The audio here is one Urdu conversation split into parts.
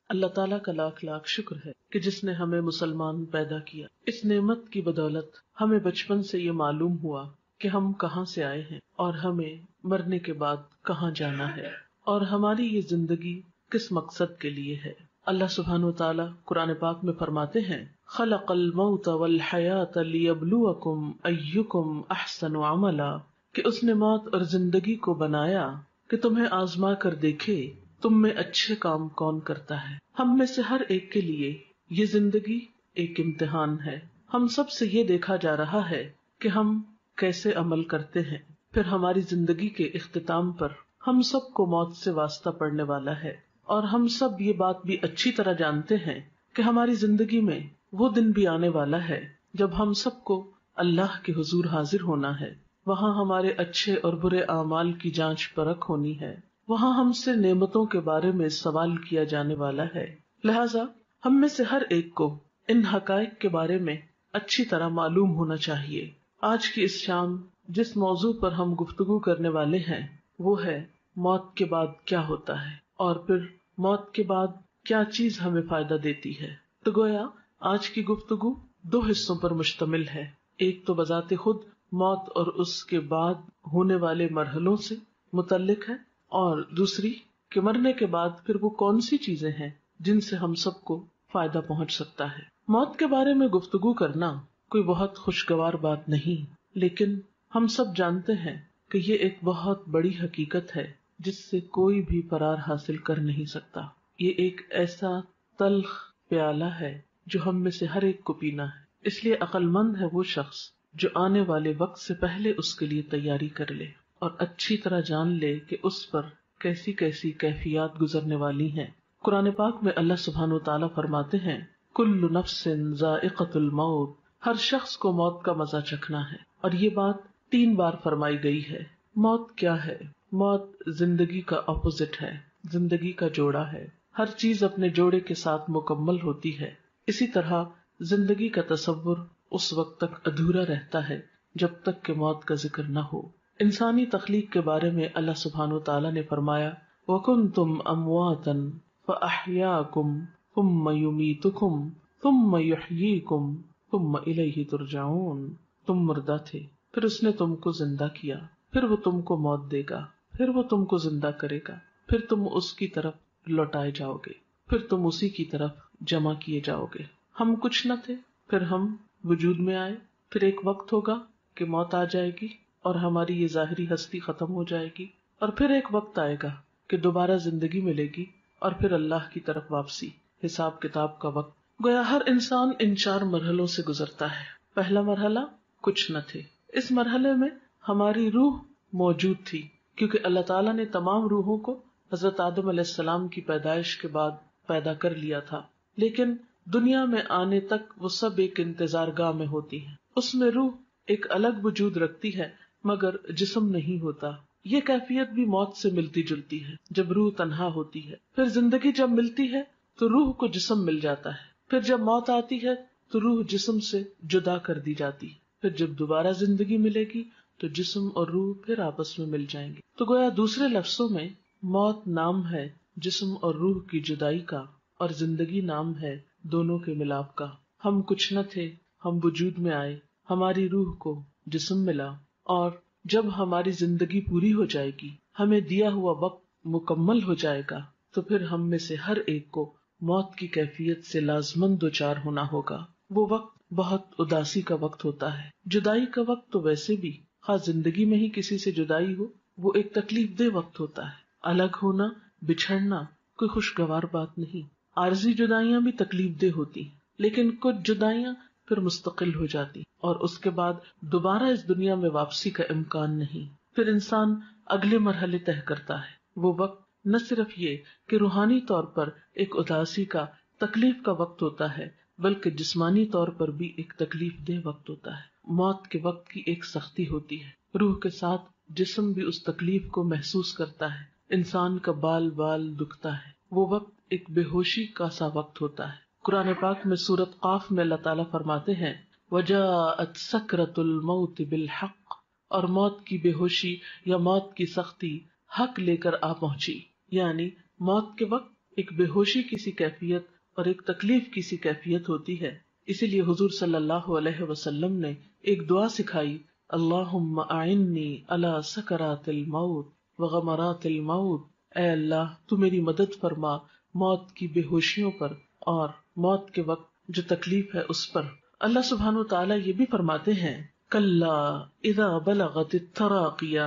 اللہ تعالیٰ کا لاکھ لاکھ شکر ہے کہ جس نے ہمیں مسلمان پیدا کیا. اس نعمت کی بدولت ہمیں بچپن سے یہ معلوم ہوا کہ ہم کہاں سے آئے ہیں اور ہمیں مرنے کے بعد کہاں جانا ہے اور ہماری یہ زندگی کس مقصد کے لیے ہے. اللہ سبحانہ وتعالیٰ قرآن پاک میں فرماتے ہیں خلق الموت والحیات لیبلوکم ایکم احسن عملا، کہ اس نے موت اور زندگی کو بنایا کہ تمہیں آزما کر دیکھے تم میں اچھے کام کون کرتا ہے. ہم میں سے ہر ایک کے لیے یہ زندگی ایک امتحان ہے. ہم سب سے یہ دیکھا جا رہا ہے کہ ہم کیسے عمل کرتے ہیں. پھر ہماری زندگی کے اختتام پر ہم سب کو موت سے واسطہ پڑنے والا ہے، اور ہم سب یہ بات بھی اچھی طرح جانتے ہیں کہ ہماری زندگی میں وہ دن بھی آنے والا ہے جب ہم سب کو اللہ کے حضور حاضر ہونا ہے. وہاں ہمارے اچھے اور برے اعمال کی جانچ پرکھ ہونی ہے. وہاں ہم سے نعمتوں کے بارے میں سوال کیا جانے والا ہے. لہٰذا ہم میں سے ہر ایک کو ان حقائق کے بارے میں اچھی طرح معلوم ہونا چاہیے. آج کی اس شام جس موضوع پر ہم گفتگو کرنے والے ہیں وہ ہے موت کے بعد کیا ہوتا ہے، اور پھر موت کے بعد کیا چیز ہمیں فائدہ دیتی ہے. تو گویا آج کی گفتگو دو حصوں پر مشتمل ہے. ایک تو بذات خود موت اور اس کے بعد ہونے والے مرحلوں سے متعلق ہے، اور دوسری کہ مرنے کے بعد پھر وہ کون سی چیزیں ہیں جن سے ہم سب کو فائدہ پہنچ سکتا ہے. موت کے بارے میں گفتگو کرنا کوئی بہت خوشگوار بات نہیں، لیکن ہم سب جانتے ہیں کہ یہ ایک بہت بڑی حقیقت ہے جس سے کوئی بھی فرار حاصل کر نہیں سکتا. یہ ایک ایسا تلخ پیالہ ہے جو ہم میں سے ہر ایک کو پینا ہے. اس لیے عقل مند ہے وہ شخص جو آنے والے وقت سے پہلے اس کے لیے تیاری کر لے اور اچھی طرح جان لے کہ اس پر کیسی کیسی کیفیات گزرنے والی ہیں. قرآن پاک میں اللہ سبحانہ وتعالیٰ فرماتے ہیں کل نفس ذائقۃ الموت، ہر شخص کو موت کا مزہ چکھنا ہے. اور یہ بات 3 بار فرمائی گئی ہے. موت کیا ہے؟ موت زندگی کا اپوزٹ ہے، زندگی کا جوڑا ہے. ہر چیز اپنے جوڑے کے ساتھ مکمل ہوتی ہے. اسی طرح زندگی کا تصور اس وقت تک ادھورا رہتا ہے جب تک کہ موت کا ذکر نہ ہو. انسانی تخلیق کے بارے میں اللہ سبحانہ وتعالیٰ نے فرمایا وَكُنْتُمْ أَمْوَاتًا فَأَحْيَاكُمْ ثُمَّ يُمِيتُكُمْ ثُمَّ يُحْيِيكُمْ ثُمَّ إِلَيْهِ تُرْجَعُونَ. تم مردہ تھے، پھر اس نے تم کو زندہ کیا، پھر وہ تم کو موت دے گا، پھر وہ تم کو زندہ کرے گا، پھر تم اس کی طرف لوٹائے جاؤ گے، پھر تم اسی کی طرف جمع کیے جاؤ گے. ہم کچھ نہ تھے، پھر ہم وجود میں آئے، پھر ایک وقت ہوگا کہ موت آ جائے گی اور ہماری یہ ظاہری ہستی ختم ہو جائے گی، اور پھر ایک وقت آئے گا کہ دوبارہ زندگی ملے گی اور پھر اللہ کی طرف واپسی، حساب کتاب کا وقت. گویا ہر انسان ان 4 مرحلوں سے گزرتا ہے. پہلا مرحلہ کچھ نہ تھے. اس مرحلے میں ہماری روح موجود تھی کیونکہ اللہ تعالیٰ نے تمام روحوں کو حضرت آدم علیہ السلام کی پیدائش کے بعد پیدا کر لیا تھا، لیکن دنیا میں آنے تک وہ سب ایک انتظار گاہ میں ہوتی ہیں. اس میں روح ایک الگ وجود رکھتی ہے مگر جسم نہیں ہوتا. یہ کیفیت بھی موت سے ملتی جلتی ہے جب روح تنہا ہوتی ہے. پھر زندگی جب ملتی ہے تو روح کو جسم مل جاتا ہے. پھر جب موت آتی ہے تو روح جسم سے جدا کر دی جاتی ہے. پھر جب دوبارہ زندگی ملے گی تو جسم اور روح پھر آپس میں مل جائیں گے. تو گویا دوسرے لفظوں میں موت نام ہے جسم اور روح کی جدائی کا، اور زندگی نام ہے دونوں کے ملاپ کا. ہم کچھ نہ تھے، ہم وجود میں آئے، ہماری روح کو جسم ملا، اور جب ہماری زندگی پوری ہو جائے گی، ہمیں دیا ہوا وقت مکمل ہو جائے گا، تو پھر ہم میں سے ہر ایک کو موت کی کیفیت سے لازماً دوچار ہونا ہوگا. وہ وقت بہت اداسی کا وقت ہوتا ہے. جدائی کا وقت تو ویسے بھی خاص زندگی میں ہی کسی سے جدائی ہو وہ ایک تکلیف دہ وقت ہوتا ہے. الگ ہونا، بچھڑنا کوئی خوشگوار بات نہیں. عارضی جدائیاں بھی تکلیف دہ ہوتی، لیکن کچھ جدائیاں پھر مستقل ہو جاتی اور اس کے بعد دوبارہ اس دنیا میں واپسی کا امکان نہیں. پھر انسان اگلے مرحلے طے کرتا ہے. وہ وقت نہ صرف یہ کہ روحانی طور پر ایک اداسی کا، تکلیف کا وقت ہوتا ہے، بلکہ جسمانی طور پر بھی ایک تکلیف دہ وقت ہوتا ہے. موت کے وقت کی ایک سختی ہوتی ہے، روح کے ساتھ جسم بھی اس تکلیف کو محسوس کرتا ہے. انسان کا بال بال دکھتا ہے. وہ وقت ایک بے ہوشی کا سا وقت ہوتا ہے. قرآن پاک میں سورۃ قاف میں اللہ تعالیٰ فرماتے ہیں وَجَاءَتْ سَكْرَةُ الْمَوْتِ بِالْحَقِّ، اور موت کی بے ہوشی یا موت کی سختی حق لے کر آ پہنچی. یعنی موت کے وقت ایک بے ہوشی کی سی کیفیت اور ایک تکلیف کی سی کیفیت ہوتی ہے. اسی لیے حضور صلی اللہ علیہ وسلم نے ایک دعا سکھائی، اللہم اعنی علی سکرات الموت وغمرات الموت. اے اللہ تو میری مدد فرما موت کی بے ہوشیوں پر اور موت کے وقت جو تکلیف ہے اس پر. اللہ سبحانہ وتعالی یہ بھی فرماتے ہیں، کلا اذا بلغت التراقی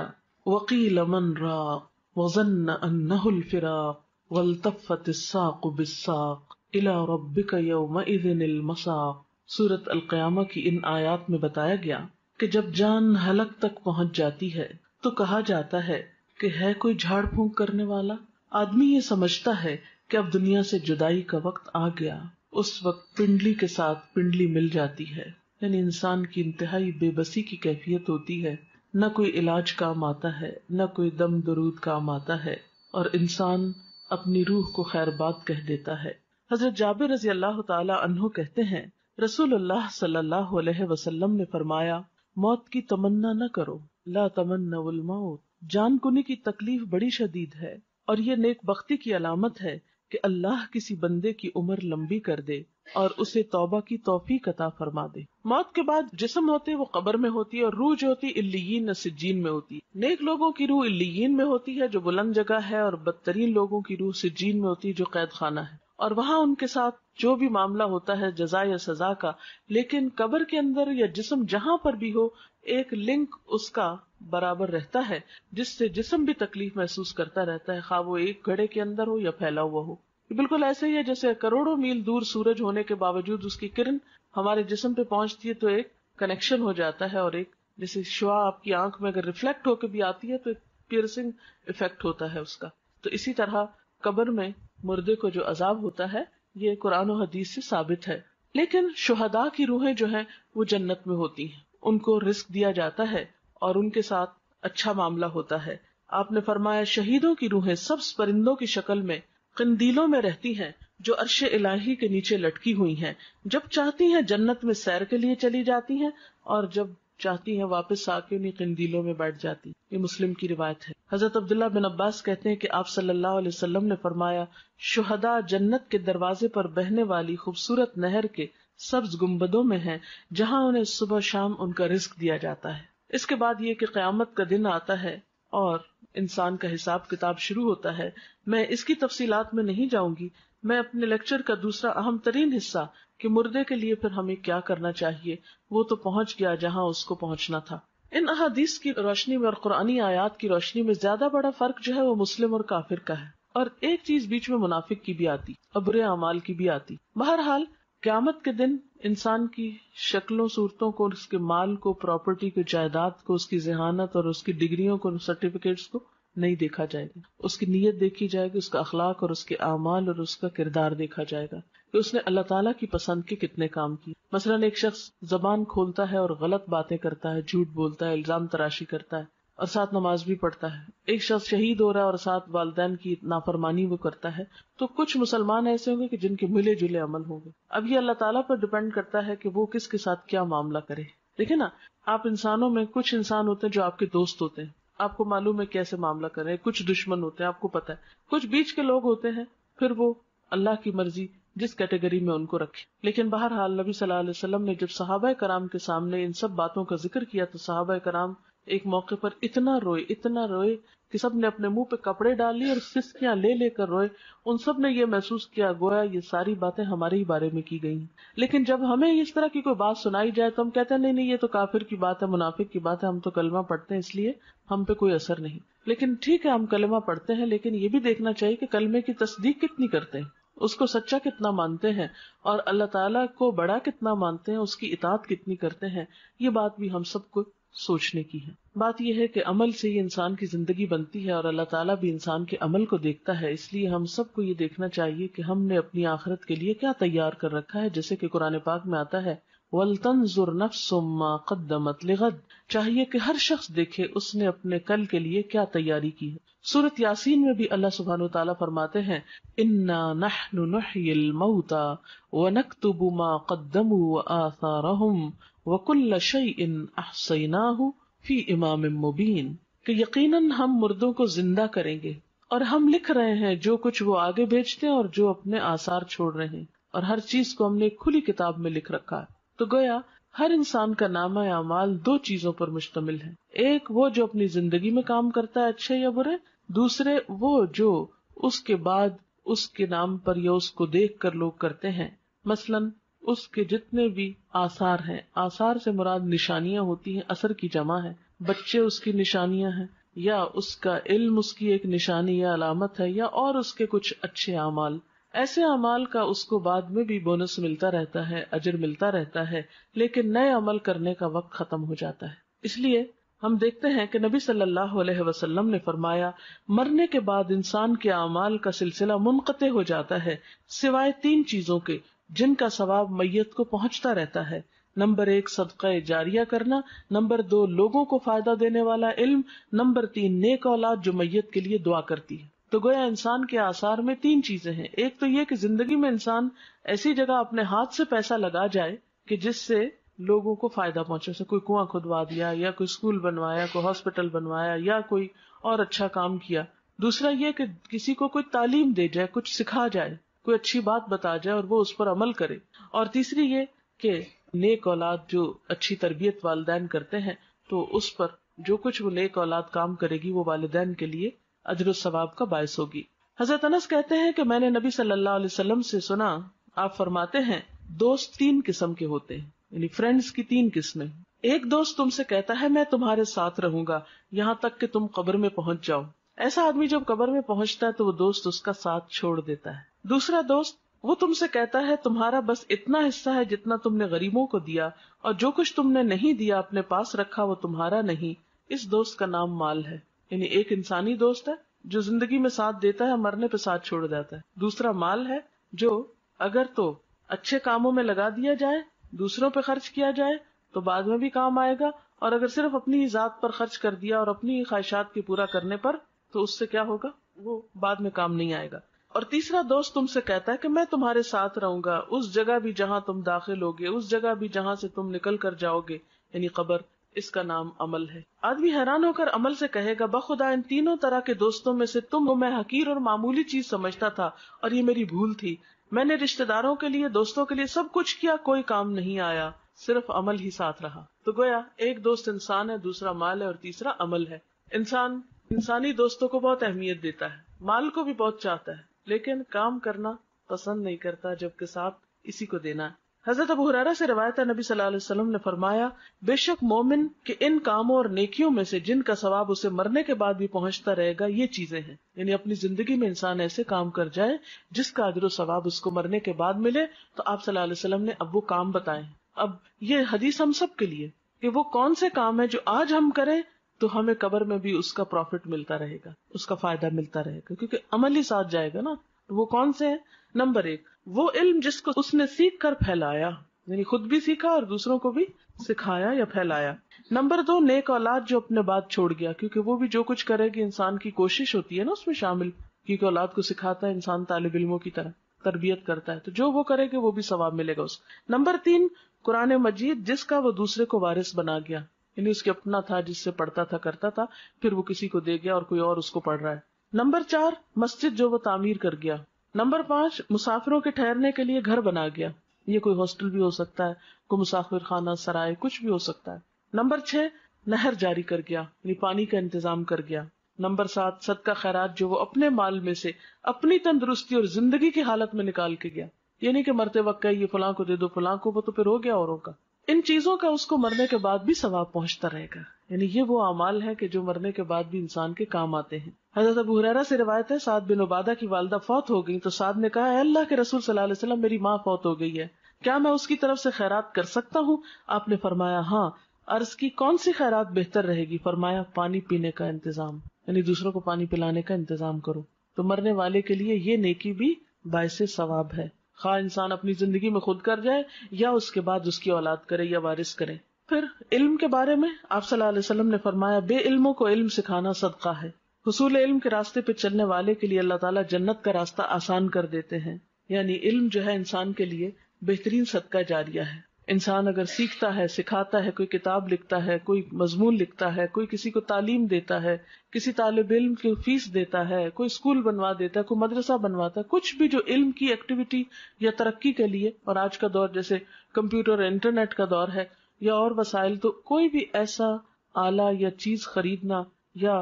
وقیل من راق وظن انہ الفراق والتفت الساق بالساق الی ربک یومئذ المساق. سورۃ القیامہ کی ان آیات میں بتایا گیا کہ جب جان حلق تک پہنچ جاتی ہے تو کہا جاتا ہے کہ ہے کوئی جھاڑ پھونک کرنے والا. آدمی یہ سمجھتا ہے کہ اب دنیا سے جدائی کا وقت آ گیا. اس وقت پنڈلی کے ساتھ پنڈلی مل جاتی ہے، یعنی انسان کی انتہائی بے بسی کی کیفیت ہوتی ہے. نہ کوئی علاج کام آتا ہے، نہ کوئی دم درود کام آتا ہے، اور انسان اپنی روح کو خیر بات کہہ دیتا ہے. حضرت جابر رضی اللہ تعالی عنہ کہتے ہیں، رسول اللہ صلی اللہ علیہ وسلم نے فرمایا، موت کی تمنا نہ کرو، لا تمنوا الموت. جان کنی کی تکلیف بڑی شدید ہے، اور یہ نیک بختی کی علامت ہے کہ اللہ کسی بندے کی عمر لمبی کر دے اور اسے توبہ کی توفیق عطا فرما دے. موت کے بعد جسم ہوتے وہ قبر میں ہوتی ہے، اور روح جو ہوتی علیین سجین میں ہوتی ہے. نیک لوگوں کی روح علیین میں ہوتی ہے جو بلند جگہ ہے، اور بدترین لوگوں کی روح سجین میں ہوتی ہے جو قید خانہ ہے، اور وہاں ان کے ساتھ جو بھی معاملہ ہوتا ہے جزا یا سزا کا. لیکن قبر کے اندر یا جسم جہاں پر بھی ہو ایک لنک اس کا برابر رہتا ہے، جس سے جسم بھی تکلیف محسوس کرتا رہتا ہے، خواہ وہ ایک گھڑے کے اندر ہو یا پھیلا ہوا ہو. بالکل ایسے ہی ہے جیسے کروڑوں میل دور سورج ہونے کے باوجود اس کی کرن ہمارے جسم پہ پہنچتی ہے تو ایک کنیکشن ہو جاتا ہے، اور ایک جیسے شعاع آپ کی آنکھ میں اگر ریفلیکٹ ہو کے بھی آتی ہے تو ایک پیئرسنگ افیکٹ ہوتا ہے اس کا. تو اسی طرح قبر میں مردے کو جو عذاب ہوتا ہے یہ قرآن و حدیث سے ثابت ہے. لیکن شہداء کی روحیں جو ہیں وہ جنت میں ہوتی ہیں، ان کو رزق دیا جاتا ہے اور ان کے ساتھ اچھا معاملہ ہوتا ہے. آپ نے فرمایا شہیدوں کی روحیں سبز پرندوں کی شکل میں قندیلوں میں رہتی ہیں جو عرش الہی کے نیچے لٹکی ہوئی ہیں. جب چاہتی ہیں جنت میں سیر کے لیے چلی جاتی ہیں، اور جب چاہتی ہیں واپس آ کے انہیں قندیلوں میں بیٹھ جاتی. یہ مسلم کی روایت ہے. حضرت عبداللہ بن عباس کہتے ہیں کہ آپ صلی اللہ علیہ وسلم نے فرمایا، شہداء جنت کے دروازے پر بہنے والی خوبصورت نہر کے سبز گنبدوں میں ہیں جہاں انہیں صبح شام ان کا رزق دیا جاتا ہے. اس کے بعد یہ کہ قیامت کا دن آتا ہے اور انسان کا حساب کتاب شروع ہوتا ہے. میں اس کی تفصیلات میں نہیں جاؤں گی. میں اپنے لیکچر کا دوسرا اہم ترین حصہ کہ مردے کے لیے پھر ہمیں کیا کرنا چاہیے وہ تو پہنچ گیا جہاں اس کو پہنچنا تھا. ان احادیث کی روشنی میں اور قرآنی آیات کی روشنی میں زیادہ بڑا فرق جو ہے وہ مسلم اور کافر کا ہے. اور ایک چیز بیچ میں منافق کی بھی آتی اور برے اعمال کی بھی آتی. بہرحال قیامت کے دن انسان کی شکلوں صورتوں کو، اس کے مال کو، پراپرٹی کو، جائیداد کو، اس کی ذہانت اور اس کی ڈگریوں کو، سرٹیفکیٹس کو نہیں دیکھا جائے گا. اس کی نیت دیکھی جائے گی، اس کا اخلاق اور اس کے اعمال اور اس کا کردار دیکھا جائے گا کہ اس نے اللہ تعالیٰ کی پسند کے کتنے کام کیے. مثلاً ایک شخص زبان کھولتا ہے اور غلط باتیں کرتا ہے، جھوٹ بولتا ہے، الزام تراشی کرتا ہے اور ساتھ نماز بھی پڑھتا ہے. ایک شخص شہید ہو رہا ہے اور ساتھ والدین کی نافرمانی وہ کرتا ہے. تو کچھ مسلمان ایسے ہوں گے کہ جن کے ملے جلے عمل ہوں گے. اب یہ اللہ تعالیٰ پر ڈپینڈ کرتا ہے کہ وہ کس کے ساتھ کیا معاملہ کرے. دیکھیں نا، آپ انسانوں میں کچھ انسان ہوتے ہیں جو آپ کے دوست ہوتے ہیں، آپ کو معلوم ہے کیسے معاملہ کریں. کچھ دشمن ہوتے ہیں، آپ کو پتا ہے. کچھ بیچ کے لوگ ہوتے ہیں، پھر وہ اللہ کی مرضی جس کیٹیگری میں ان کو رکھے. لیکن بہرحال نبی صلی اللہ علیہ وسلم نے جب صحابہ کرام کے سامنے ان سب باتوں کا ذکر کیا تو صحابہ کرام ایک موقع پر اتنا روئے کہ سب نے اپنے منہ پہ کپڑے ڈال لیے اور سسکیاں لے لے کر روئے. ان سب نے یہ محسوس کیا گویا یہ ساری باتیں ہمارے ہی بارے میں کی گئی ہیں. لیکن جب ہمیں اس طرح کی کوئی بات سنائی جائے تو ہم کہتے ہیں نہیں یہ تو کافر کی بات ہے، منافق کی بات ہے، ہم تو کلمہ پڑھتے ہیں اس لیے ہم پہ کوئی اثر نہیں. لیکن ٹھیک ہے ہم کلمہ پڑھتے ہیں، لیکن یہ بھی دیکھنا چاہیے کہ کلمے کی تصدیق کتنی کرتے ہیں، اس کو سچا کتنا مانتے ہیں، اور اللہ تعالیٰ کو بڑا کتنا مانتے ہیں، اس کی اطاعت کتنی کرتے ہیں. یہ بات بھی ہم سب کو سوچنے کی ہے. بات یہ ہے کہ عمل سے ہی انسان کی زندگی بنتی ہے اور اللہ تعالیٰ بھی انسان کے عمل کو دیکھتا ہے. اس لیے ہم سب کو یہ دیکھنا چاہیے کہ ہم نے اپنی آخرت کے لیے کیا تیار کر رکھا ہے. جیسے کہ قرآن پاک میں آتا ہے وَلْتَنْظُرْ نَفْسٌ مَّا قَدَّمَتْ لِغَدٍ، چاہیے کہ ہر شخص دیکھے اس نے اپنے کل کے لیے کیا تیاری کی ہے. سورۃ یاسین میں بھی اللہ سبحانہ وتعالیٰ فرماتے ہیں اِنَّا نَحْنُ نُحْيِي الْمَوْتَى وَنَكْتُبُ مَا قَدَّمُوا وَآثَارَهُمْ وَكُلَّ شَيْءٍ أَحْصَيْنَاهُ فِي إِمَامٍ مُبِينٍ، کہ یقیناً ہم مردوں کو زندہ کریں گے اور ہم لکھ رہے ہیں جو کچھ وہ آگے بھیجتے ہیں اور جو اپنے آثار چھوڑ رہے ہیں، اور ہر چیز کو ہم نے ایک کھلی کتاب میں لکھ رکھا ہے. تو گویا ہر انسان کا نامہ اعمال دو چیزوں پر مشتمل ہے، ایک وہ جو اپنی زندگی میں کام کرتا ہے اچھے یا برے، دوسرے وہ جو اس کے بعد اس کے نام پر یا اس کو دیکھ کر لوگ کرتے ہیں. مثلاً اس کے جتنے بھی آثار ہیں، آثار سے مراد نشانیاں ہوتی ہیں، اثر کی جمع ہے. بچے اس کی نشانیاں ہیں، یا اس کا علم اس کی ایک نشانی یا علامت ہے، یا اور اس کے کچھ اچھے اعمال. ایسے اعمال کا اس کو بعد میں بھی بونس ملتا رہتا ہے، اجر ملتا رہتا ہے، لیکن نئے عمل کرنے کا وقت ختم ہو جاتا ہے. اس لیے ہم دیکھتے ہیں کہ نبی صلی اللہ علیہ وسلم نے فرمایا مرنے کے بعد انسان کے اعمال کا سلسلہ منقطع ہو جاتا ہے سوائے تین چیزوں کے جن کا ثواب میت کو پہنچتا رہتا ہے. نمبر 1 صدقہ جاریہ کرنا، نمبر 2 لوگوں کو فائدہ دینے والا علم، نمبر 3 نیک اولاد جو میت کے لیے دعا کرتی ہے. تو گویا انسان کے آثار میں تین چیزیں ہیں. ایک تو یہ کہ زندگی میں انسان ایسی جگہ اپنے ہاتھ سے پیسہ لگا جائے کہ جس سے لوگوں کو فائدہ پہنچے، سے کوئی کنواں کھدوا دیا یا کوئی اسکول بنوایا، کوئی ہاسپٹل بنوایا یا کوئی اور اچھا کام کیا. دوسرا یہ کہ کسی کو کوئی تعلیم دے جائے، کچھ سکھا جائے، کوئی اچھی بات بتا جائے اور وہ اس پر عمل کرے. اور تیسری یہ کہ نیک اولاد جو اچھی تربیت والدین کرتے ہیں تو اس پر جو کچھ وہ نیک اولاد کام کرے گی وہ والدین کے لیے اجر و ثواب کا باعث ہوگی. حضرت انس کہتے ہیں کہ میں نے نبی صلی اللہ علیہ وسلم سے سنا، آپ فرماتے ہیں دوست تین قسم کے ہوتے ہیں، یعنی فرینڈز کی تین قسمیں. ایک دوست تم سے کہتا ہے میں تمہارے ساتھ رہوں گا یہاں تک کہ تم قبر میں پہنچ جاؤ. ایسا آدمی جب قبر میں پہنچتا ہے تو وہ دوست اس کا ساتھ چھوڑ دیتا ہے. دوسرا دوست وہ تم سے کہتا ہے تمہارا بس اتنا حصہ ہے جتنا تم نے غریبوں کو دیا، اور جو کچھ تم نے نہیں دیا اپنے پاس رکھا وہ تمہارا نہیں. اس دوست کا نام مال ہے. یعنی ایک انسانی دوست ہے جو زندگی میں ساتھ دیتا ہے، مرنے پہ ساتھ چھوڑ جاتا ہے. دوسرا مال ہے جو اگر تو اچھے کاموں میں لگا دیا جائے، دوسروں پہ خرچ کیا جائے تو بعد میں بھی کام آئے گا، اور اگر صرف اپنی ذات پر خرچ کر دیا اور اپنی خواہشات کے پورا کرنے پر تو اس سے کیا ہوگا، وہ بعد میں کام نہیں آئے گا. اور تیسرا دوست تم سے کہتا ہے کہ میں تمہارے ساتھ رہوں گا اس جگہ بھی جہاں تم داخل ہوگے، اس جگہ بھی جہاں سے تم نکل کر جاؤ گے، یعنی قبر. اس کا نام عمل ہے. آدمی حیران ہو کر عمل سے کہے گا بخدا ان تینوں طرح کے دوستوں میں سے تم میں حقیر اور معمولی چیز سمجھتا تھا اور یہ میری بھول تھی. میں نے رشتہ داروں کے لیے، دوستوں کے لیے سب کچھ کیا، کوئی کام نہیں آیا، صرف عمل ہی ساتھ رہا. تو گویا ایک دوست انسان ہے، دوسرا مال ہے اور تیسرا عمل ہے. انسان انسانی دوستوں کو بہت اہمیت دیتا ہے، مال کو بھی بہت چاہتا ہے، لیکن کام کرنا پسند نہیں کرتا جبکہ ساتھ اسی کو دینا ہے. حضرت ابو ہریرہ سے روایت ہے نبی صلی اللہ علیہ وسلم نے فرمایا بے شک مومن کے ان کاموں اور نیکیوں میں سے جن کا ثواب اسے مرنے کے بعد بھی پہنچتا رہے گا یہ چیزیں ہیں. یعنی اپنی زندگی میں انسان ایسے کام کر جائے جس کا اجر و ثواب اس کو مرنے کے بعد ملے. تو آپ صلی اللہ علیہ وسلم نے اب وہ کام بتائے. اب یہ حدیث ہم سب کے لیے کہ وہ کون سے کام ہیں جو آج ہم کریں تو ہمیں قبر میں بھی اس کا پروفٹ ملتا رہے گا، اس کا فائدہ ملتا رہے گا، کیونکہ عمل ہی ساتھ جائے گا نا. وہ کون سے ہیں؟ نمبر 1 وہ علم جس کو اس نے سیکھ کر پھیلایا، یعنی خود بھی سیکھا اور دوسروں کو بھی سکھایا یا پھیلایا. نمبر 2 نیک اولاد جو اپنے بعد چھوڑ گیا، کیونکہ وہ بھی جو کچھ کرے گی انسان کی کوشش ہوتی ہے نا اس میں شامل، کیونکہ اولاد کو سکھاتا ہے انسان، طالب علموں کی طرح تربیت کرتا ہے، تو جو وہ کرے گا وہ بھی ثواب ملے گا اس. نمبر 3 قرآن مجید جس کا وہ دوسرے کو وارث بنا گیا، یعنی اس کے اپنا تھا جس سے پڑھتا تھا کرتا تھا، پھر وہ کسی کو دے گیا اور کوئی اور اس کو پڑھ رہا ہے. نمبر 4 مسجد جو وہ تعمیر کر گیا. نمبر 5 مسافروں کے ٹھہرنے کے لیے گھر بنا گیا، یہ کوئی ہاسٹل بھی ہو سکتا ہے، کوئی مسافر خانہ، سرائے، کچھ بھی ہو سکتا ہے. نمبر 6 نہر جاری کر گیا، یعنی پانی کا انتظام کر گیا. نمبر 7 صدقہ خیرات جو وہ اپنے مال میں سے اپنی تندرستی اور زندگی کی حالت میں نکال کے گیا، یعنی کہ مرتے وقت یہ فلاں کو دے دو فلاں کو، وہ تو پھر ہو گیا اوروں کا. ان چیزوں کا اس کو مرنے کے بعد بھی ثواب پہنچتا رہے گا. یعنی یہ وہ اعمال ہیں کہ جو مرنے کے بعد بھی انسان کے کام آتے ہیں. حضرت ابو ہریرہ سے روایت ہے سعد بن عبادہ کی والدہ فوت ہو گئی تو سعد نے کہا اے اللہ کے رسول صلی اللہ علیہ وسلم میری ماں فوت ہو گئی ہے، کیا میں اس کی طرف سے خیرات کر سکتا ہوں؟ آپ نے فرمایا ہاں. عرض کی کون سی خیرات بہتر رہے گی؟ فرمایا پانی پینے کا انتظام، یعنی دوسروں کو پانی پلانے کا انتظام کرو. تو مرنے والے کے لیے یہ نیکی بھی باعث ثواب ہے، خواہ انسان اپنی زندگی میں خود کر جائے یا اس کے بعد اس کی اولاد کرے یا وارث کرے. پھر علم کے بارے میں آپ صلی اللہ علیہ وسلم نے فرمایا بے علموں کو علم سکھانا صدقہ ہے. حصول علم کے راستے پہ چلنے والے کے لیے اللہ تعالیٰ جنت کا راستہ آسان کر دیتے ہیں. یعنی علم جو ہے انسان کے لیے بہترین صدقہ جاریہ ہے. انسان اگر سیکھتا ہے، سکھاتا ہے، کوئی کتاب لکھتا ہے، کوئی مضمون لکھتا ہے، کوئی کسی کو تعلیم دیتا ہے، کسی طالب علم کی فیس دیتا ہے، کوئی اسکول بنوا دیتا ہے، کوئی مدرسہ بنواتا ہے، کچھ بھی جو علم کی ایکٹیویٹی یا ترقی کے لیے، اور آج کا دور جیسے کمپیوٹر اور انٹرنیٹ کا دور ہے یا اور وسائل، تو کوئی بھی ایسا آلہ یا چیز خریدنا یا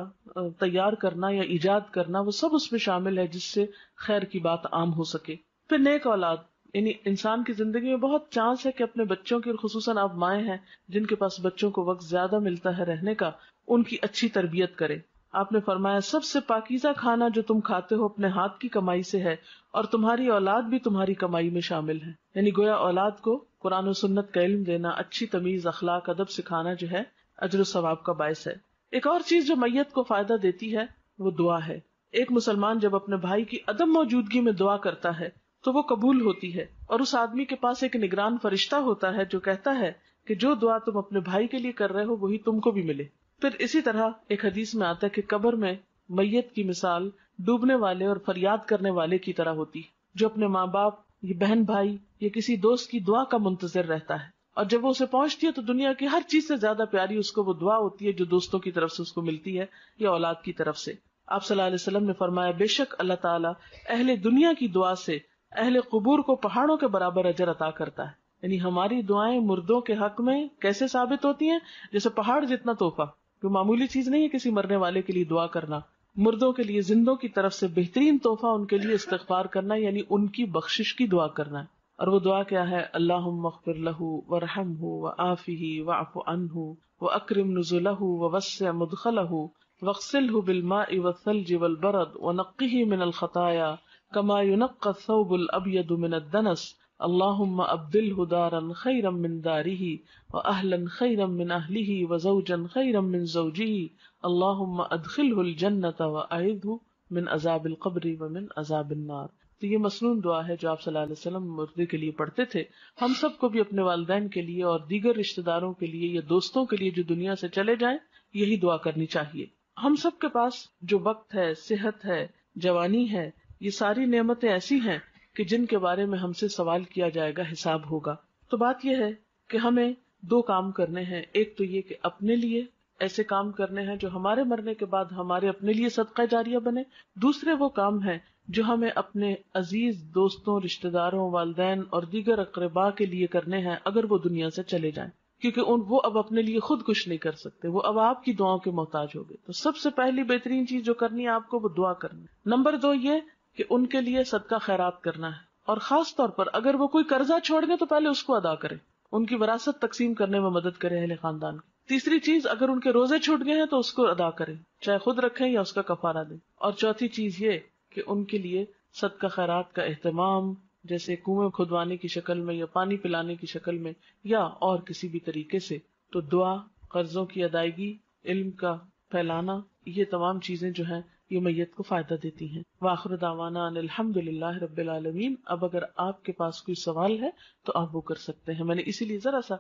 تیار کرنا یا ایجاد کرنا، وہ سب اس میں شامل ہے جس سے خیر کی بات عام ہو سکے. پھر نیک اولاد، یعنی انسان کی زندگی میں بہت چانس ہے کہ اپنے بچوں کی، اور خصوصاً آپ مائیں ہیں جن کے پاس بچوں کو وقت زیادہ ملتا ہے رہنے کا، ان کی اچھی تربیت کرے. آپ نے فرمایا سب سے پاکیزہ کھانا جو تم کھاتے ہو اپنے ہاتھ کی کمائی سے ہے، اور تمہاری اولاد بھی تمہاری کمائی میں شامل ہے. یعنی گویا اولاد کو قرآن و سنت کا علم دینا، اچھی تمیز، اخلاق، ادب سکھانا جو ہے اجر و ثواب کا باعث ہے. ایک اور چیز جو میت کو فائدہ دیتی ہے وہ دعا ہے. ایک مسلمان جب اپنے بھائی کی عدم موجودگی میں دعا کرتا ہے تو وہ قبول ہوتی ہے، اور اس آدمی کے پاس ایک نگران فرشتہ ہوتا ہے جو کہتا ہے کہ جو دعا تم اپنے بھائی کے لیے کر رہے ہو وہی تم کو بھی ملے. پھر اسی طرح ایک حدیث میں آتا ہے کہ قبر میں میت کی مثال ڈوبنے والے اور فریاد کرنے والے کی طرح ہوتی، جو اپنے ماں باپ یا بہن بھائی یا کسی دوست کی دعا کا منتظر رہتا ہے، اور جب وہ اسے پہنچتی ہے تو دنیا کی ہر چیز سے زیادہ پیاری اس کو وہ دعا ہوتی ہے جو دوستوں کی طرف سے اس کو ملتی ہے یا اولاد کی طرف سے. آپ صلی اللہ علیہ وسلم نے فرمایا بے شک اللہ تعالیٰ اہل دنیا کی دعا سے اہل قبور کو پہاڑوں کے برابر اجر عطا کرتا ہے. یعنی ہماری دعائیں مردوں کے حق میں کیسے ثابت ہوتی ہیں؟ جیسے پہاڑ جتنا تحفہ، جو معمولی چیز نہیں ہے کسی مرنے والے کے لیے دعا کرنا. مردوں کے لیے زندوں کی طرف سے بہترین تحفہ ان کے لیے استغفار کرنا، یعنی ان کی بخشش کی دعا کرنا ہے. اور وہ دعا کیا ہے؟ اللہم اغفر لہ وارحمہ وعافہ واعف عنہ واکرم نزلہ ووسع مدخلہ واغسلہ بالماء والثلج والبرد ونقہ من الخطایا كما ينقى الثوب الابيض من الدنس اللهم ابدله دارا خيرا من داره واهلا خيرا من اهله وزوجا خيرا من زوجه اللهم ادخله الجنة واعذه من عذاب القبر ومن عذاب النار. تو یہ مسنون دعا ہے جو آپ صلی اللہ علیہ وسلم مردے کے لیے پڑھتے تھے. ہم سب کو بھی اپنے والدین کے لیے اور دیگر رشتہ داروں کے لیے یا دوستوں کے لیے جو دنیا سے چلے جائیں یہی دعا کرنی چاہیے. ہم سب کے پاس جو وقت ہے، صحت ہے، جوانی ہے، یہ ساری نعمتیں ایسی ہیں کہ جن کے بارے میں ہم سے سوال کیا جائے گا، حساب ہوگا. تو بات یہ ہے کہ ہمیں دو کام کرنے ہیں. ایک تو یہ کہ اپنے لیے ایسے کام کرنے ہیں جو ہمارے مرنے کے بعد ہمارے اپنے لیے صدقہ جاریہ بنے. دوسرے وہ کام ہیں جو ہمیں اپنے عزیز دوستوں، رشتہ داروں، والدین اور دیگر اقربا کے لیے کرنے ہیں اگر وہ دنیا سے چلے جائیں، کیونکہ وہ اب اپنے لیے خود کچھ نہیں کر سکتے، وہ اب آپ کی دعاؤں کے محتاج ہو گئے. تو سب سے پہلی بہترین چیز جو کرنی ہے آپ کو وہ دعا کرنی. نمبر 2 یہ کہ ان کے لیے صدقہ خیرات کرنا ہے، اور خاص طور پر اگر وہ کوئی قرضہ چھوڑ گئے تو پہلے اس کو ادا کریں، ان کی وراثت تقسیم کرنے میں مدد کریں اہل خاندان کی. تیسری چیز، اگر ان کے روزے چھوٹ گئے ہیں تو اس کو ادا کریں، چاہے خود رکھیں یا اس کا کفارہ دیں. اور چوتھی چیز یہ کہ ان کے لیے صدقہ خیرات کا اہتمام، جیسے کنویں کھدوانے کی شکل میں یا پانی پلانے کی شکل میں یا اور کسی بھی طریقے سے. تو دعا، قرضوں کی ادائیگی، علم کا پھیلانا، یہ تمام چیزیں جو ہیں یہ میت کو فائدہ دیتی ہیں. وآخر دعوانا ان الحمدللہ رب العالمین. اب اگر آپ کے پاس کوئی سوال ہے تو آپ وہ کر سکتے ہیں. میں نے اسی لیے ذرا سا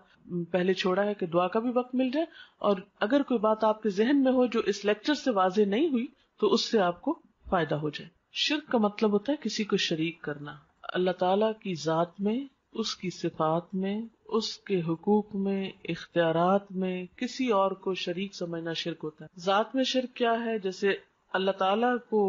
پہلے چھوڑا ہے کہ دعا کا بھی وقت مل جائے، اور اگر کوئی بات آپ کے ذہن میں ہو جو اس لیکچر سے واضح نہیں ہوئی تو اس سے آپ کو فائدہ ہو جائے. شرک کا مطلب ہوتا ہے کسی کو شریک کرنا. اللہ تعالیٰ کی ذات میں، اس کی صفات میں، اس کے حقوق میں، اختیارات میں کسی اور کو شریک سمجھنا شرک ہوتا ہے. ذات میں شرک کیا ہے؟ جیسے اللہ تعالیٰ کو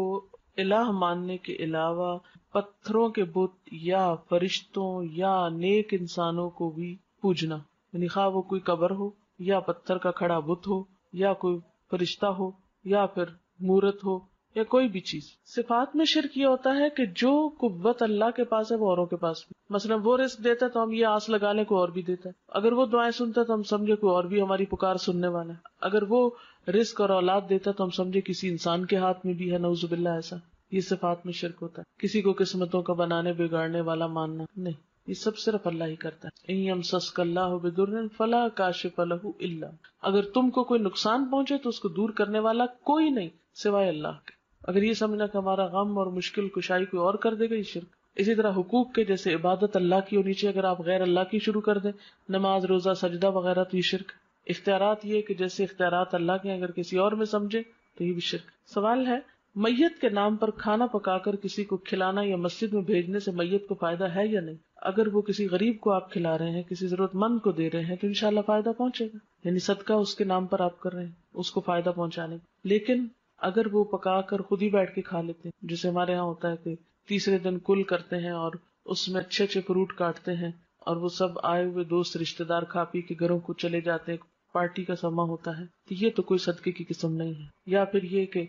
الہ ماننے کے علاوہ پتھروں کے بت یا فرشتوں یا نیک انسانوں کو بھی پوجنا، یعنی خواہ وہ کوئی قبر ہو یا پتھر کا کھڑا بت ہو یا کوئی فرشتہ ہو یا پھر مورت ہو یا کوئی بھی چیز. صفات میں شرک یہ ہوتا ہے کہ جو قوت اللہ کے پاس ہے وہ اوروں کے پاس بھی. مثلا وہ رزق دیتا ہے تو ہم یہ آس لگا لیں کوئی اور بھی دیتا ہے. اگر وہ دعائیں سنتا ہے تو ہم سمجھے کوئی اور بھی ہماری پکار سننے والا ہے. اگر وہ رزق اور اولاد دیتا ہے تو ہم سمجھے کسی انسان کے ہاتھ میں بھی ہے، نعوذ باللہ. ایسا یہ صفات میں شرک ہوتا ہے. کسی کو قسمتوں کا بنانے بگاڑنے والا ماننا نہیں، یہ سب صرف اللہ ہی کرتا ہے. ان یمسسک اللہ بضر فلا کاشف لہ الا، اگر تم کو کوئی نقصان پہنچے تو اس کو دور کرنے والا کوئی نہیں سوائے اللہ کے. اگر یہ سمجھنا کہ ہمارا غم اور مشکل کشائی کوئی اور کر دے گا، یہ شرک. اسی طرح حقوق کے، جیسے عبادت اللہ کی ہونی چاہیے، اگر آپ غیر اللہ کی شروع کر دیں، نماز، روزہ، سجدہ وغیرہ، تو یہ شرک. اختیارات، یہ کہ جیسے اختیارات اللہ کے اگر کسی اور میں سمجھے تو یہ بھی شرک. سوال ہے میت کے نام پر کھانا پکا کر کسی کو کھلانا یا مسجد میں بھیجنے سے میت کو فائدہ ہے یا نہیں؟ اگر وہ کسی غریب کو آپ کھلا رہے ہیں، کسی ضرورت مند کو دے رہے ہیں، تو انشاءاللہ فائدہ پہنچے گا، یعنی صدقہ اس کے نام پر آپ کر رہے ہیں، اس کو فائدہ پہنچانے۔ لیکن اگر وہ پکا کر خود ہی بیٹھ کے کھا لیتے ہیں، جیسے ہمارے ہاں ہوتا ہے کہ تیسرے دن کل کرتے ہیں اور اس میں اچھے اچھے فروٹ کاٹتے ہیں، اور وہ سب آئے ہوئے دوست رشتے دار کھا پی کے گھروں کو چلے جاتے ہیں، پارٹی کا سما ہوتا ہے، تو یہ تو کوئی صدقے کی قسم نہیں ہے۔ یا پھر یہ کہ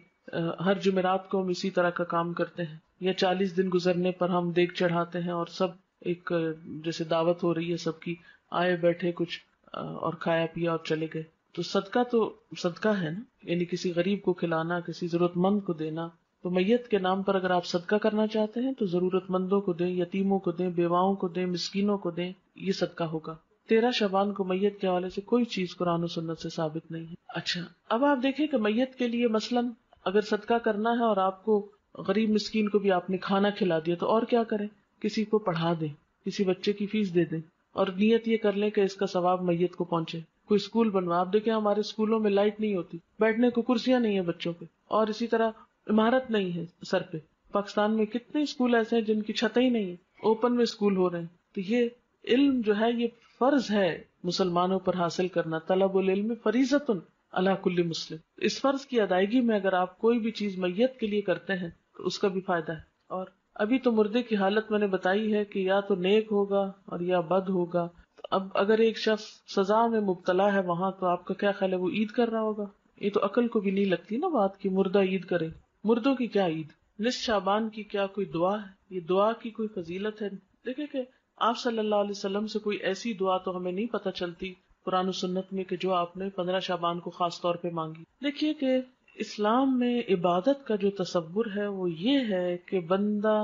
ہر جمعرات کو ہم اسی طرح کا کام کرتے ہیں، یا 40 دن گزرنے پر ہم دیگ چڑھاتے ہیں اور سب ایک جیسے دعوت ہو رہی ہے سب کی، آئے بیٹھے کچھ اور کھایا پیا اور چلے گئے، تو صدقہ ہے نا، یعنی کسی غریب کو کھلانا، کسی ضرورت مند کو دینا۔ تو میت کے نام پر اگر آپ صدقہ کرنا چاہتے ہیں تو ضرورت مندوں کو دیں، یتیموں کو دیں، بیواؤں کو دیں، مسکینوں کو دیں، یہ صدقہ ہوگا۔ 13 شعبان کو میت کے حوالے سے کوئی چیز قرآن و سنت سے ثابت نہیں ہے۔ اچھا، اب آپ دیکھیں کہ میت کے لیے مثلاً اگر صدقہ کرنا ہے اور آپ کو غریب مسکین کو بھی آپ نے کھانا کھلا دیا، تو اور کیا کریں؟ کسی کو پڑھا دیں، کسی بچے کی فیس دے دیں، اور نیت یہ کر لیں کہ اس کا ثواب میت کو پہنچے۔ کوئی اسکول بنوا، آپ دیکھیں ہمارے اسکولوں میں لائٹ نہیں ہوتی، بیٹھنے کو کرسیاں نہیں ہیں بچوں پہ، اور اسی طرح عمارت نہیں ہے سر پہ۔ پاکستان میں کتنے اسکول ایسے ہیں جن کی چھتیں ہی نہیں ہیں، اوپن میں اسکول ہو رہے ہیں۔ تو یہ علم جو ہے یہ فرض ہے مسلمانوں پر حاصل کرنا، طلب العلم فریضۃ علی کل مسلم۔ اس فرض کی ادائیگی میں اگر آپ کوئی بھی چیز میت کے لیے کرتے ہیں تو اس کا بھی فائدہ ہے۔ اور ابھی تو مردے کی حالت میں نے بتائی ہے کہ یا تو نیک ہوگا اور یا بد ہوگا۔ تو اب اگر ایک شخص سزا میں مبتلا ہے وہاں، تو آپ کا کیا خیال ہے، وہ عید کر رہا ہوگا؟ یہ تو عقل کو بھی نہیں لگتی نا بات کہ مردہ عید کرے۔ مردوں کی کیا عید؟ نصف شعبان کی کیا کوئی دعا ہے؟ یہ دعا کی کوئی فضیلت ہے؟ دیکھیں کہ آپ صلی اللہ علیہ وسلم سے کوئی ایسی دعا تو ہمیں نہیں پتہ چلتی قرآن و سنت میں کہ جو آپ نے 15 شعبان کو خاص طور پہ مانگی۔ دیکھیے کہ اسلام میں عبادت کا جو تصور ہے وہ یہ ہے کہ بندہ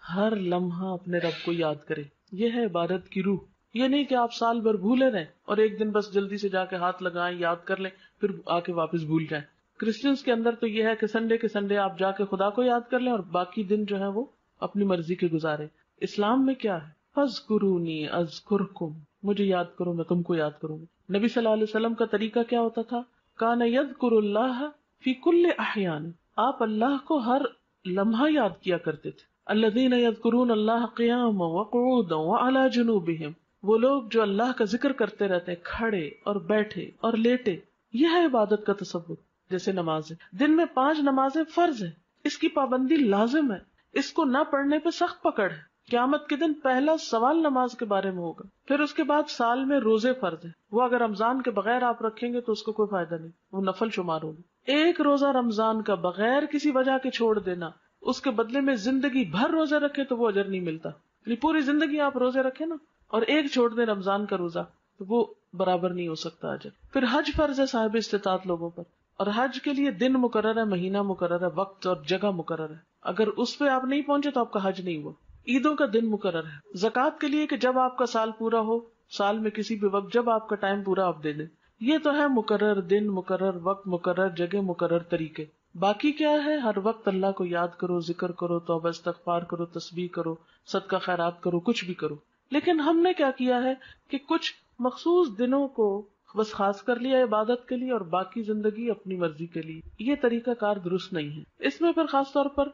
ہر لمحہ اپنے رب کو یاد کرے، یہ ہے عبادت کی روح۔ یہ نہیں کہ آپ سال بھر بھولے رہیں اور ایک دن بس جلدی سے جا کے ہاتھ لگائیں، یاد کر لیں، پھر آ کے واپس بھول جائیں۔ کرسچنس کے اندر تو یہ ہے کہ سنڈے کے سنڈے آپ جا کے خدا کو یاد کر لیں اور باقی دن جو ہے وہ اپنی مرضی کے گزارے۔ اسلام میں کیا ہے؟ فاذکرونی اذکرکم، مجھے یاد کرو میں تم کو یاد کروں گا۔ نبی صلی اللہ علیہ وسلم کا طریقہ کیا ہوتا تھا؟ کان یذکر اللہ فی کل احیان، آپ اللہ کو ہر لمحہ یاد کیا کرتے تھے۔ الذین یذکرون اللہ قیاما وقعودا وعلی جنوبہم، وہ لوگ جو اللہ کا ذکر کرتے رہتے ہیں کھڑے اور بیٹھے اور لیٹے۔ یہ ہے عبادت کا تصور۔ جیسے نمازیں، دن میں 5 نمازیں فرض ہیں، اس کی پابندی لازم ہے، اس کو نہ پڑھنے پہ سخت پکڑ ہے۔ قیامت کے دن پہلا سوال نماز کے بارے میں ہوگا۔ پھر اس کے بعد سال میں روزے فرض ہیں، وہ اگر رمضان کے بغیر آپ رکھیں گے تو اس کو کوئی فائدہ نہیں، وہ نفل شمار ہوگی۔ ایک روزہ رمضان کا بغیر کسی وجہ کے چھوڑ دینا، اس کے بدلے میں زندگی بھر روزے رکھے تو وہ اجر نہیں ملتا۔ یعنی پوری زندگی آپ روزے رکھیں نا اور ایک چھوڑ دیں رمضان کا روزہ، تو وہ برابر نہیں ہو سکتا اجر۔ پھر حج فرض ہے صاحب استطاعت لوگوں پر، اور حج کے لیے دن مقرر ہے، مہینہ مقرر ہے، وقت اور جگہ مقرر ہے۔ اگر اس پہ آپ نہیں پہنچے تو آپ کا حج نہیں ہوا۔ عیدوں کا دن مقرر ہے، زکوٰۃ کے لیے کہ جب آپ کا سال پورا ہو، سال میں کسی بھی وقت جب آپ کا ٹائم پورا آپ دے دیں۔ یہ تو ہے مقرر دن، مقرر وقت، مقرر جگہ، مقرر طریقے۔ باقی کیا ہے؟ ہر وقت اللہ کو یاد کرو، ذکر کرو، توبہ استغفار کرو، تسبیح کرو، صدقہ خیرات کرو، کچھ بھی کرو۔ لیکن ہم نے کیا کیا ہے کہ کچھ مخصوص دنوں کو بس خاص کر لیا عبادت کے لیے اور باقی زندگی اپنی مرضی کے لیے۔ یہ طریقہ کار درست نہیں ہے۔ اس میں پھر خاص طور پر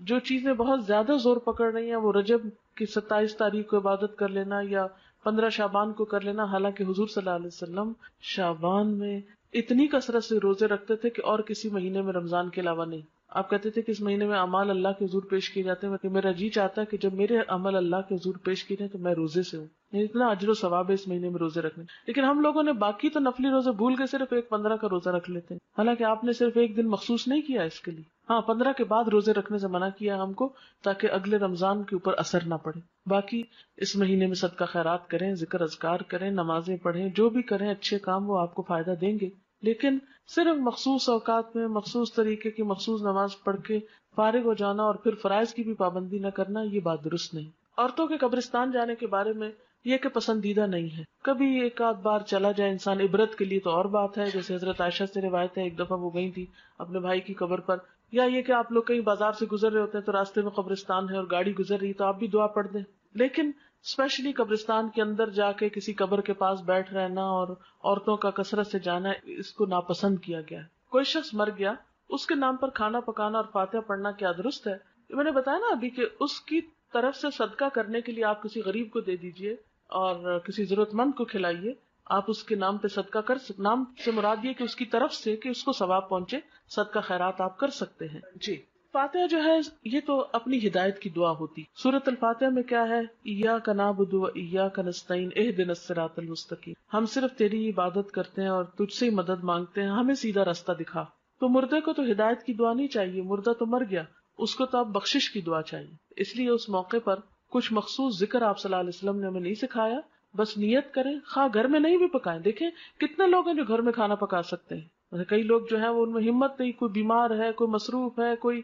جو چیزیں بہت زیادہ زور پکڑ رہی ہیں وہ رجب کی 27 تاریخ کو عبادت کر لینا یا 15 شعبان کو کر لینا، حالانکہ حضور صلی اللہ علیہ وسلم شعبان میں اتنی کثرت سے روزے رکھتے تھے کہ اور کسی مہینے میں رمضان کے علاوہ نہیں۔ آپ کہتے تھے کہ اس مہینے میں اعمال اللہ کے حضور پیش کیے جاتے ہیں کہ میرا جی چاہتا ہے کہ جب میرے عمل اللہ کے حضور پیش کیے جائیں تو میں روزے سے ہوں، اتنا اجر و ثواب ہے اس مہینے میں روزے رکھنے۔ لیکن ہم لوگوں نے باقی تو نفلی روزے بھول کے صرف ایک 15 کا روزہ رکھ لیتے ہیں، حالانکہ آپ نے صرف ایک دن مخصوص نہیں کیا اس کے لیے۔ ہاں 15 کے بعد روزے رکھنے سے منع کیا ہم کو تاکہ اگلے رمضان کے اوپر اثر نہ پڑے۔ باقی اس مہینے میں صدقہ خیرات کریں، ذکر اذکار کریں، نمازیں پڑھیں، جو بھی کریں اچھے کام وہ آپ کو فائدہ دیں گے۔ لیکن صرف مخصوص اوقات میں مخصوص طریقے کی مخصوص نماز پڑھ کے فارغ ہو جانا اور پھر فرائض کی بھی پابندی نہ کرنا، یہ بات درست نہیں۔ عورتوں کے قبرستان جانے کے بارے میں یہ کہ پسندیدہ نہیں ہے، کبھی ایک آدھ بار چلا جائے انسان عبرت کے لیے تو اور بات ہے، جیسے حضرت عائشہ سے روایت ہے ایک دفعہ وہ گئی تھی اپنے بھائی کی قبر پر، یا یہ کہ آپ لوگ کہیں بازار سے گزر رہے ہوتے ہیں تو راستے میں قبرستان ہے اور گاڑی گزر رہی تو آپ بھی دعا پڑھ دیں۔ لیکن اسپیشلی قبرستان کے اندر جا کے کسی قبر کے پاس بیٹھ رہنا اور عورتوں کا کثرت سے جانا، اس کو ناپسند کیا گیا ہے۔ کوئی شخص مر گیا اس کے نام پر کھانا پکانا اور فاتحہ پڑھنا کیا درست ہے؟ میں نے بتایا نا ابھی کہ اس کی طرف سے صدقہ کرنے کے لیے آپ کسی غریب کو دے دیجئے اور کسی ضرورت مند کو کھلائیے. آپ اس کے نام پہ صدقہ کر سکتے. نام سے مراد یہ کہ اس کی طرف سے کہ اس کو ثواب پہنچے، صدقہ خیرات آپ کر سکتے ہیں. جی فاتحہ جو ہے یہ تو اپنی ہدایت کی دعا ہوتی. سورۃ الفاتحہ میں کیا ہے؟ ایاک نعبد و ایاک نستعین اہدنا الصراط المستقیم. ہم صرف تیری عبادت کرتے ہیں اور تجھ سے ہی مدد مانگتے ہیں، ہمیں سیدھا راستہ دکھا. تو مردے کو تو ہدایت کی دعا نہیں چاہیے، مردہ تو مر گیا، اس کو تو اب بخشش کی دعا چاہیے. اس لیے اس موقع پر کچھ مخصوص ذکر آپ صلی اللہ علیہ وسلم نے ہمیں نہیں سکھایا. بس نیت کریں، خواہ گھر میں نہیں بھی پکائیں. دیکھیں کتنے لوگ ہیں جو گھر میں کھانا پکا سکتے ہیں. کئی لوگ جو ہیں وہ ان میں ہمت نہیں، کوئی بیمار ہے، کوئی مصروف ہے، کوئی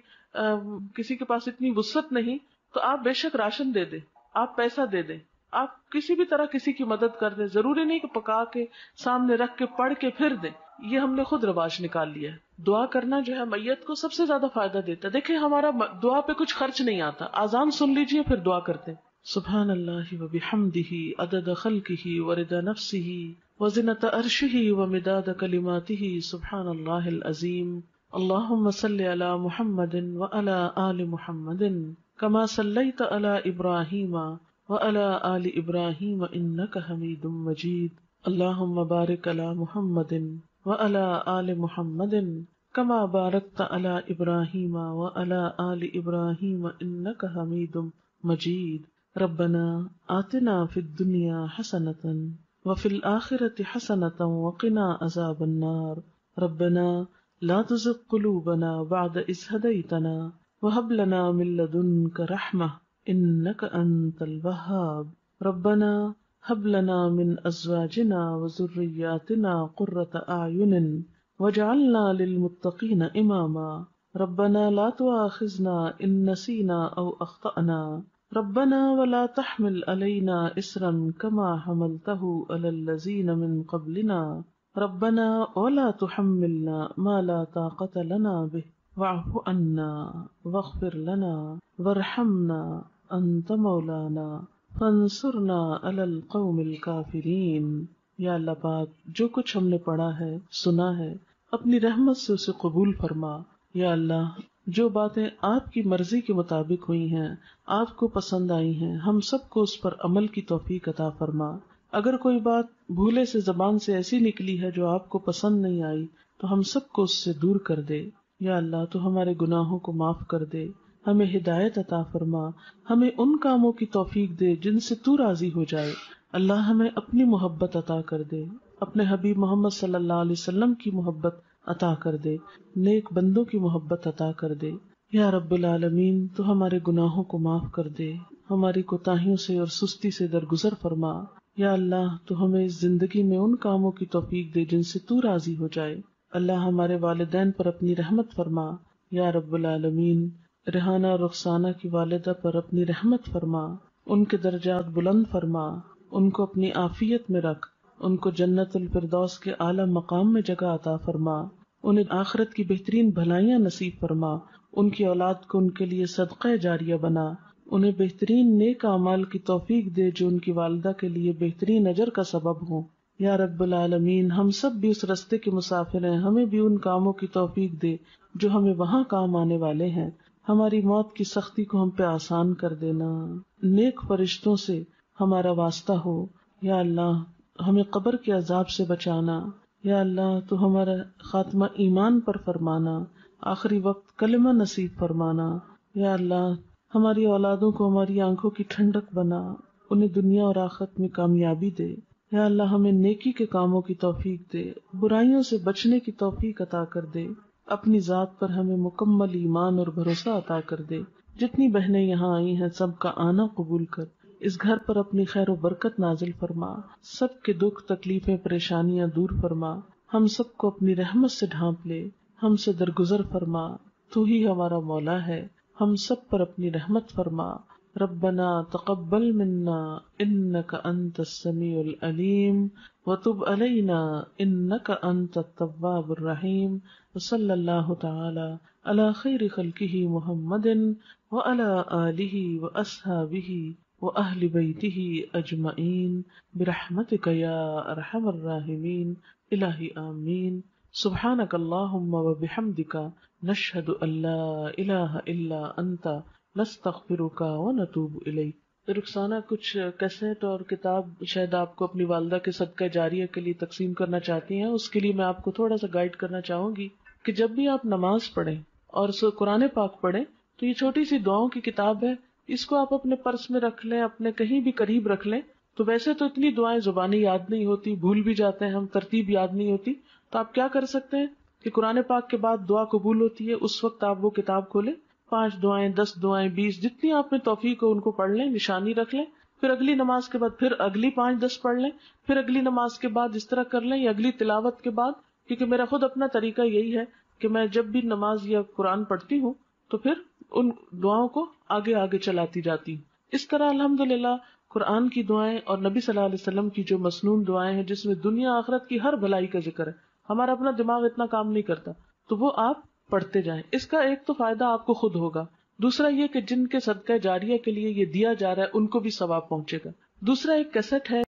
کسی کے پاس اتنی وسعت نہیں. تو آپ بے شک راشن دے دیں، آپ پیسہ دے دیں، آپ کسی بھی طرح کسی کی مدد کر دیں. ضروری نہیں کہ پکا کے سامنے رکھ کے پڑھ کے پھر دیں. یہ ہم نے خود رواج نکال لیا ہے. دعا کرنا جو ہے میت کو سب سے زیادہ فائدہ دیتا ہے. دیکھیں ہمارا دعا پہ کچھ خرچ نہیں آتا. اذان سن لیجئے پھر دعا کرتے ہیں. سبحان اللہ وبحمدہ عدد خلقہ ورضا نفسہ وزنۃ عرشہ ومداد کلماتہ سبحان اللہ العظیم. اللہم صل علی محمد وعلی آل محمد کما صلیت علی ابراہیم وعلی آل ابراہیم انک حمید مجید. اللہم بارک علی محمد وعلی آل محمد کما بارکت علی ابراہیم وعلی آل ابراہیم انک حمید مجید. ربنا آتنا فی الدنیا حسنۃ وفی الآخرۃ حسنۃ وقنا عذاب النار. ربنا لا تزغ قلوبنا بعد إذ هديتنا وهب لنا من لدنك رحمة إنك أنت الوهاب. ربنا هب لنا من أزواجنا وذرياتنا قرة أعين واجعلنا للمتقين إماما. ربنا لا تؤاخذنا إن نسينا أو أخطأنا. ربنا ولا تحمل علينا إصرا كما حملته على الذين من قبلنا. ربنا ولا تحملنا ما لا طاقة لنا به واعف عنا واغفر لنا وارحمنا أنت مولانا فانصرنا على القوم الكافرين. یا اللہ پاک جو کچھ ہم نے پڑھا ہے سنا ہے اپنی رحمت سے اسے قبول فرما. یا اللہ جو باتیں آپ کی مرضی کے مطابق ہوئی ہیں، آپ کو پسند آئی ہیں، ہم سب کو اس پر عمل کی توفیق عطا فرما. اگر کوئی بات بھولے سے زبان سے ایسی نکلی ہے جو آپ کو پسند نہیں آئی تو ہم سب کو اس سے دور کر دے. یا اللہ تو ہمارے گناہوں کو معاف کر دے، ہمیں ہدایت عطا فرما، ہمیں ان کاموں کی توفیق دے جن سے تو راضی ہو جائے. اللہ ہمیں اپنی محبت عطا کر دے، اپنے حبیب محمد صلی اللہ علیہ وسلم کی محبت عطا کر دے، نیک بندوں کی محبت عطا کر دے. یا رب العالمین تو ہمارے گناہوں کو معاف کر دے، ہماری کوتاہیوں سے اور سستی سے درگزر فرما. یا اللہ تو ہمیں اس زندگی میں ان کاموں کی توفیق دے جن سے تو راضی ہو جائے. اللہ ہمارے والدین پر اپنی رحمت فرما. یا رب العالمین ریحانہ اور رخسانہ کی والدہ پر اپنی رحمت فرما، ان کے درجات بلند فرما، ان کو اپنی عافیت میں رکھ، ان کو جنت الفردوس کے اعلیٰ مقام میں جگہ عطا فرما، انہیں آخرت کی بہترین بھلائیاں نصیب فرما، ان کی اولاد کو ان کے لیے صدقہ جاریہ بنا، انہیں بہترین نیک اعمال کی توفیق دے جو ان کی والدہ کے لیے بہترین اجر کا سبب ہوں. یا رب العالمین ہم سب بھی اس رستے کے مسافر ہیں، ہمیں بھی ان کاموں کی توفیق دے جو ہمیں وہاں کام آنے والے ہیں. ہماری موت کی سختی کو ہم پہ آسان کر دینا، نیک فرشتوں سے ہمارا واسطہ ہو. یا اللہ ہمیں قبر کے عذاب سے بچانا. یا اللہ تو ہمارا خاتمہ ایمان پر فرمانا، آخری وقت کلمہ نصیب فرمانا. یا اللہ ہماری اولادوں کو ہماری آنکھوں کی ٹھنڈک بنا، انہیں دنیا اور آخرت میں کامیابی دے. یا اللہ ہمیں نیکی کے کاموں کی توفیق دے، برائیوں سے بچنے کی توفیق عطا کر دے. اپنی ذات پر ہمیں مکمل ایمان اور بھروسہ عطا کر دے. جتنی بہنیں یہاں آئی ہیں سب کا آنا قبول کر، اس گھر پر اپنی خیر و برکت نازل فرما، سب کے دکھ تکلیفیں پریشانیاں دور فرما، ہم سب کو اپنی رحمت سے ڈھانپ لے، ہم سے درگزر فرما. تو ہی ہمارا مولا ہے، ہم سب پر اپنی رحمت فرما. ربنا تقبل منا انك انت السميع العليم وتب علينا انك انت التواب الرحيم. وصلى الله تعالى على خير خلقه محمد وعلى آله واصحابه واهل بيته اجمعين برحمتك يا ارحم الراحمين. الہی آمین. سبحانک اللہم و بحمدک نشہد ان لا الہ الا انت نستغفرک و نتوب الیک۔ رخسانہ، کچھ کیسٹ اور کتاب شاید آپ کو اپنی والدہ کے صدقہ جاریہ کے لیے تقسیم کرنا چاہتی ہیں، اس کے لیے میں آپ کو تھوڑا سا گائیڈ کرنا چاہوں گی کہ جب بھی آپ نماز پڑھیں اور قرآن پاک پڑھیں تو یہ چھوٹی سی دعاؤں کی کتاب ہے، اس کو آپ اپنے پرس میں رکھ لیں، اپنے کہیں بھی قریب رکھ لیں۔ تو ویسے تو اتنی دعائیں زبانی یاد نہیں ہوتی، بھول بھی جاتے ہیں ہم، ترتیب یاد نہیں ہوتی، تو آپ کیا کر سکتے ہیں کہ قرآن پاک کے بعد دعا قبول ہوتی ہے، اس وقت آپ وہ کتاب کھولیں، 5 دعائیں، 10 دعائیں، 20 جتنی آپ میں توفیق ہو ان کو پڑھ لیں، نشانی رکھ لیں، پھر اگلی نماز کے بعد پھر اگلی 5-10 پڑھ لیں، پھر اگلی نماز کے بعد اس طرح کر لیں، یا اگلی تلاوت کے بعد، کیونکہ میرا خود اپنا طریقہ یہی ہے کہ میں جب بھی نماز یا قرآن پڑھتی ہوں تو پھر ان دعاؤں کو آگے آگے چلاتی جاتی ہوں۔ اس طرح الحمدللہ قرآن کی دعائیں اور نبی صلی اللہ علیہ وسلم کی جو مسنون دعائیں ہیں جس میں دنیا آخرت کی ہر بھلائی کا ذکر ہے، ہمارا اپنا دماغ اتنا کام نہیں کرتا، تو وہ آپ پڑھتے جائیں۔ اس کا ایک تو فائدہ آپ کو خود ہوگا، دوسرا یہ کہ جن کے صدقہ جاریہ کے لیے یہ دیا جا رہا ہے ان کو بھی ثواب پہنچے گا۔ دوسرا ایک کیسٹ ہے